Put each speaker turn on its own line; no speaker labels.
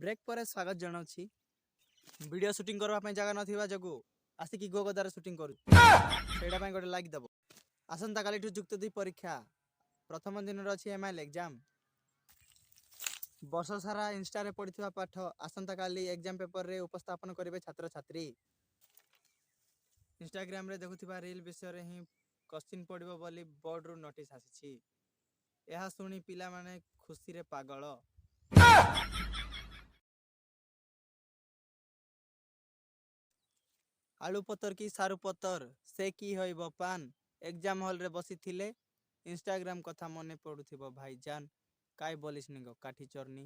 break पर स्वागत जनाऊँ video shooting करने जगह ना जगू आसिक गो गदार शूटिंग करूँ गोटे लाइक दब आसंता काली जुक्त 2 परीक्षा प्रथम दिन अच्छी एमआईएल एग्जाम वर्ष सारा इंस्टा पढ़ी पाठ आसंता काली एग्जाम पेपर रे उपस्थापन करेंगे छात्र छात्री इंस्टाग्राम रे देखुथिबा रील विषय रे ही क्वेश्चन पड़िबो बोली बोर्ड रु नोटिस आसीछि यह सुनी पिला माने खुशी रे पागल आलू पतर की सारू पतर से की होइबो पान एग्जाम हॉल रे बसी थिले इंस्टाग्राम कथा मने पड़ुथिबो भाईजान काय बोलिस निगो काठी चोरनी